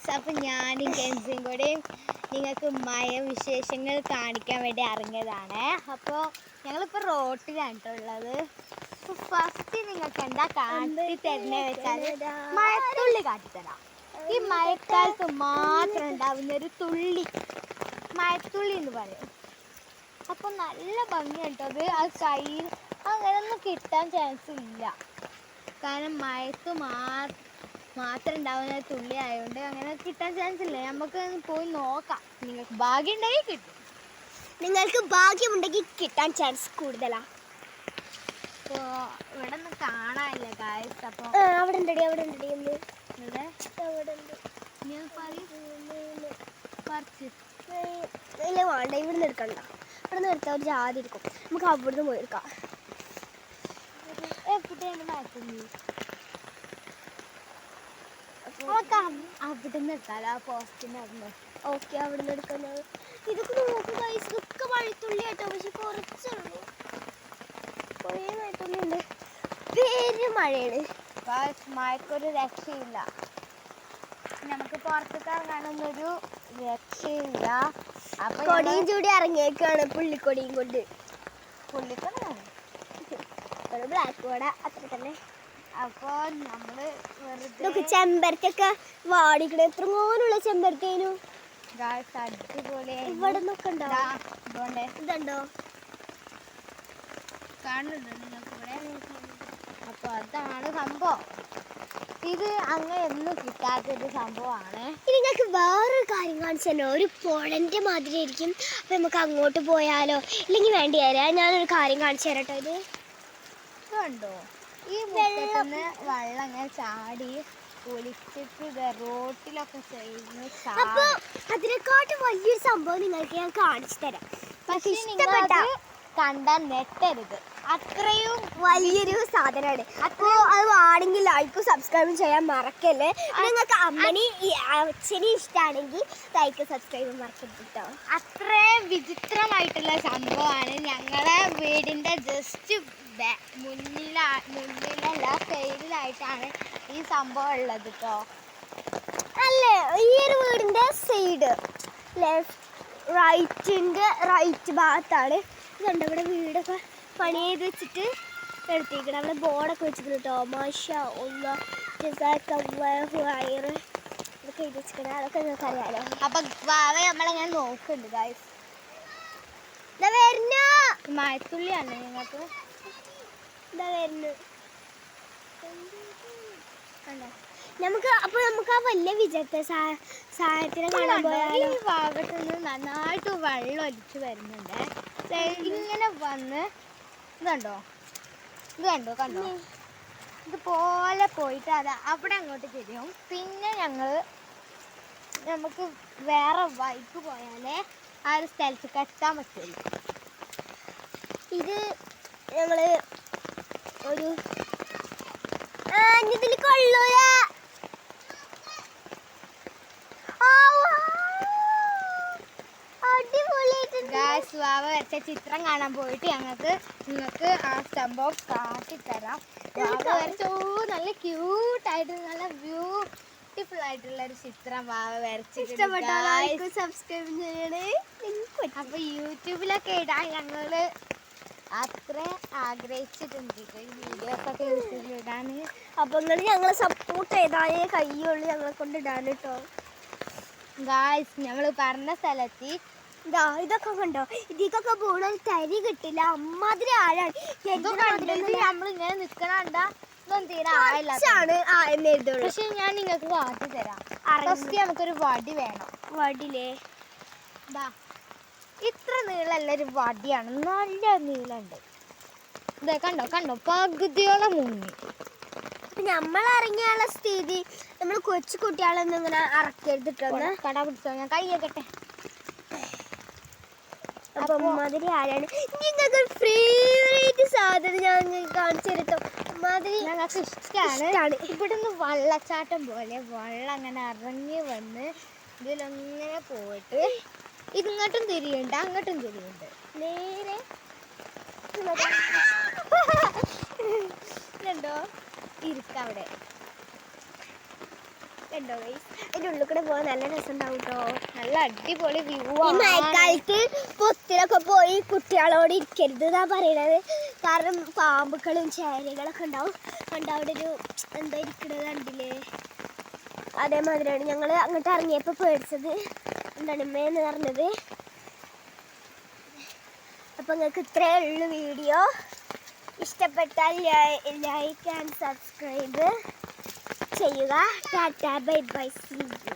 Guys, അപ്പം ഞാനും കെൻസിയും കൂടി നിങ്ങൾക്ക് മഴ വിശേഷങ്ങൾ കാണിക്കാൻ വേണ്ടി ഇറങ്ങിയതാണ്. അപ്പോൾ ഞങ്ങളിപ്പോൾ റോട്ടിലാണ് ഉള്ളത്. ഫസ്റ്റ് നിങ്ങൾക്ക് എന്താ കാട്ടി തരുന്നത് വെച്ചാൽ മഴത്തുള്ളി കാട്ടിത്തരാം. ഈ മഴക്കാലത്ത് മാത്രം ഉണ്ടാവുന്ന ഒരു തുള്ളി, മഴത്തുള്ളി എന്ന് പറയും. അപ്പോൾ നല്ല ഭംഗിയുണ്ടത്. അത് കയ്യിൽ അങ്ങനെയൊന്നും കിട്ടാൻ ചാൻസ് ഇല്ല. കാരണം മഴത്ത് മാത്രം ഉണ്ടാവുന്ന തുള്ളി ആയതുകൊണ്ട് അങ്ങനെ കിട്ടാൻ ചാൻസ് ഇല്ല. നമുക്ക് പോയി നോക്കാം. നിങ്ങൾക്ക് ഭാഗ്യം ഉണ്ടെങ്കിൽ കിട്ടും. നിങ്ങൾക്ക് ഭാഗ്യമുണ്ടെങ്കിൽ കിട്ടാൻ ചാൻസ് കൂടുതലാണ്. അപ്പോൾ ഇവിടെ ഒന്നും കാണാനില്ല ഗായ്സ്. അപ്പോൾ അവിടെ ഉണ്ടടി ഇവിടെ ഇല്ല വേണ്ട, ഇവിടുന്ന് എടുക്കണ്ട. ഇവിടെ നിന്ന് എടുത്താൽ ഒരു ജാതി എടുക്കും. നമുക്ക് അവിടുന്ന് പോയി എടുക്കാം. എവിടെയാണ് മഴത്തുള്ളി? അവിടുന്ന് എടുക്കാലോ, ആ പോസ്റ്റിന് അവിടുന്ന്. ഓക്കെ, അവിടുന്ന് എടുക്കാലോ. ഇതൊക്കെ നോക്ക് ഗൈസ്, ഇതൊക്കെ മഴത്തുള്ളി കേട്ടോ. പക്ഷെ കുറച്ചുള്ളൂ. കുറേ മഴത്തുള്ളി ഉണ്ട്. പേര് മഴയാണ്. മഴക്കൊരു രക്ഷയില്ല. നമുക്ക് പുറത്തേക്ക് ഇറങ്ങാനൊന്നൊരു രക്ഷയില്ല. അപ്പൊ കൊടിയും ചൂടി ഇറങ്ങിയേക്കാണ് പുള്ളിക്കൊടിയും കൊണ്ട്. പുള്ളിക്കൊടിയാണ് ഒരു ബ്ലാക്ക് കോട അത്ര തന്നെ. അപ്പൊ നമ്മള് വെറുതെ ചെമ്പരത്തൊക്കെ വാടിക്കണ. എത്രങ്ങോനുള്ള ചെമ്പരത്തേനു അടിപൊളി. ഇവിടെ നിന്നൊക്കെ ഉണ്ടോ? ഇതുണ്ടോ? കാണുന്നുണ്ടോ നിങ്ങൾക്ക് ഇവിടെ? അപ്പൊ അതാണ് സംഭവം. ഇത് അങ്ങനെ ഒന്നും കിട്ടാത്തൊരു സംഭവമാണ്. നിങ്ങൾക്ക് വേറൊരു കാര്യം കാണിച്ചു തരണോ? ഒരു പുഴന്റെ മാതിരി ആയിരിക്കും. അപ്പൊ നമുക്ക് അങ്ങോട്ട് പോയാലോ? ഇല്ലെങ്കിൽ വേണ്ടി തരാം. ഞാനൊരു കാര്യം കാണിച്ചു തരട്ടോ. ഇത് കണ്ടോ? ഈ മുറ്റത്തുനിന്ന് വെള്ളം അങ്ങനെ ചാടി ഒലിച്ചിട്ട് റോട്ടിലൊക്കെ ചെയ്യുന്ന. അപ്പൊ അതിനെക്കാട്ടും വലിയൊരു സംഭവം നിങ്ങൾക്ക് ഞാൻ കാണിച്ചു തരാം. പക്ഷെ ഇഷ്ടപ്പെട്ട കണ്ടാൽ നെട്ടരുത്. അത്രയും വലിയൊരു സാധനമാണ്. അപ്പോൾ അത് വേണമെങ്കിൽ ലൈക്കും സബ്സ്ക്രൈബും ചെയ്യാൻ മറക്കല്ലേ. നിങ്ങൾക്ക് അമ്മനി അച്ഛനെ ഇഷ്ടമാണെങ്കിൽ ലൈക്കും സബ്സ്ക്രൈബും മറക്കരുത് കേട്ടോ. അത്രയും വിചിത്രമായിട്ടുള്ള സംഭവമാണ്. ഞങ്ങളെ വീടിൻ്റെ ജസ്റ്റ് മുന്നിലല്ല സൈഡിലായിട്ടാണ് ഈ സംഭവം ഉള്ളത് കേട്ടോ. അല്ലേ, ഈ ഒരു വീടിൻ്റെ സൈഡ് റൈറ്റ് ഭാഗത്താണ്. ഇതുണ്ട് ഇവിടെ വീടൊക്കെ പണി ചെയ്ത് വെച്ചിട്ട് എടുത്തിരിക്കണം. അവിടെ ബോർഡൊക്കെ വെച്ചിട്ടുണ്ട് കേട്ടോ. മാഷാ അല്ലാഹ് ഇതൊക്കെ എഴുതി വെച്ചിരിക്കണം. അതൊക്കെ നിങ്ങൾക്ക് അറിയാലോ. അപ്പൊ നമ്മളെങ്ങനെ നോക്കുന്നുണ്ട് ഗായ്സ്. മഴത്തുള്ളിയാണ് നിങ്ങൾക്ക്. നമുക്ക് ആ വലിയ വിജയത്തെ സാധനത്തിനെ കാണാൻ പോയാലോ? ഈ ഭാഗത്ത് നിന്ന് നന്നായിട്ട് വെള്ളം ഒലിച്ച് വരുന്നുണ്ട്. ഇങ്ങനെ വന്ന് കണ്ടോ ഇതുപോലെ പോയിട്ട് അത് അവിടെ അങ്ങോട്ട് തിരിയും. പിന്നെ നമുക്ക് വേറെ വഴിക്ക് പോയാലേ ആ ഒരു സ്ഥലത്തേക്ക് എത്താൻ പറ്റുള്ളൂ. ഇത് ഞങ്ങള് ഒരു ഇതിൽ കൊള്ളൂല. വാവ വരച്ച ചിത്രം കാണാൻ പോയിട്ട് നിങ്ങൾക്ക് ആ സംഭവം കാട്ടിത്തരാം. വാവ വരച്ച നല്ല ക്യൂട്ടായിട്ട് നല്ല ബ്യൂട്ടിഫുൾ ആയിട്ടുള്ള ഒരു ചിത്രം വാവ വരച്ചിട്ട് സബ്സ്ക്രൈബ് ചെയ്യണേ. അപ്പൊ യൂട്യൂബിലൊക്കെ ഇടാൻ ഞങ്ങള് അത്ര ആഗ്രഹിച്ചിട്ടുണ്ട് ഈ വീഡിയോസൊക്കെ യൂട്യൂബിലിടാൻ. അപ്പൊ നിങ്ങൾ ഞങ്ങളെ സപ്പോർട്ട് ചെയ്താലേ കയ്യുള്ളൂ ഞങ്ങളെ കൊണ്ട് ഇടാൻ കേട്ടോ. ഗായ്സ്, ഞങ്ങൾ പറഞ്ഞ സ്ഥലത്ത് ഇതൊക്കെ കണ്ടോ? ഇതിക്കൊക്കെ പോണ തരി കിട്ടില്ല. അമ്മാതിരി ആഴാണ്. നമ്മളിങ്ങനെ നിക്കണണ്ട ഇതൊന്നും തീരെ ആഴെന്നെഴുതുള്ളൂ. പക്ഷെ ഞാൻ നിങ്ങൾക്ക് കാട്ടി തരാം. ഫസ്റ്റ് നമുക്കൊരു വടി വേണം. വടിയിലേ ഇത്ര നീളമുള്ള ഒരു വടിയാണ്. നല്ല നീളമുണ്ട്. ഇതേ കണ്ടോ പകുതിയോളം മുങ്ങി. നമ്മളിറങ്ങിയുള്ള സ്ഥിതി നമ്മൾ കൊച്ചു കുട്ടികളൊന്നും ഇങ്ങനെ ഇറക്കരുതിട്ടൊന്ന്. കട പിടിച്ചോ, ഞാൻ കൈയ്യക്കട്ടെ. അപ്പൊ മാതിരി ആരാണ് നിങ്ങൾക്ക് ഫേവറേറ്റ് സാധനം ഞാൻ കാണിച്ചു തരട്ടോ. മാതിരി ഞങ്ങൾക്ക് ഇഷ്ടമാണ്. ഇവിടുന്ന് വെള്ളച്ചാട്ടം പോലെ വെള്ളം അങ്ങനെ ഇറങ്ങി വന്ന് ഇതിലങ്ങനെ പോയിട്ട് ഇതിങ്ങോട്ടും തിരിയുണ്ട് അങ്ങോട്ടും തിരിയുണ്ട്. നേരെ കണ്ടോ? ഇരിക്കവിടെ കണ്ടോ ഗൈസ്, അതിൻ്റെ ഉള്ളിൽ കൂടെ പോകാൻ നല്ല രസം ഉണ്ടാവും കേട്ടോ. നല്ല അടിപൊളി വ്യൂ ഈ മഴക്കാലത്ത് പൊത്തിലൊക്കെ പോയി കുട്ടികളോട് ഇരിക്കരുത് എന്നാ പറയണത്. കാരണം പാമ്പുകളും ചേരകളൊക്കെ ഉണ്ടാവും. കണ്ട അവിടെ ഒരു എന്താ ഇരിക്കണത് കണ്ടില്ലേ? അതേമാതിരിയാണ് ഞങ്ങൾ അങ്ങോട്ട് ഇറങ്ങിയപ്പോൾ പേടിച്ചത്. എന്താണ് ഉമ്മയെന്ന് പറഞ്ഞത്. അപ്പം നിങ്ങൾക്ക് ഇത്രയേ ഉള്ളൂ വീഡിയോ. ഇഷ്ടപ്പെട്ടാൽ ലൈക്ക് ആൻഡ് സബ്സ്ക്രൈബ് ചെയ്യുക. Tata bye bye, see U.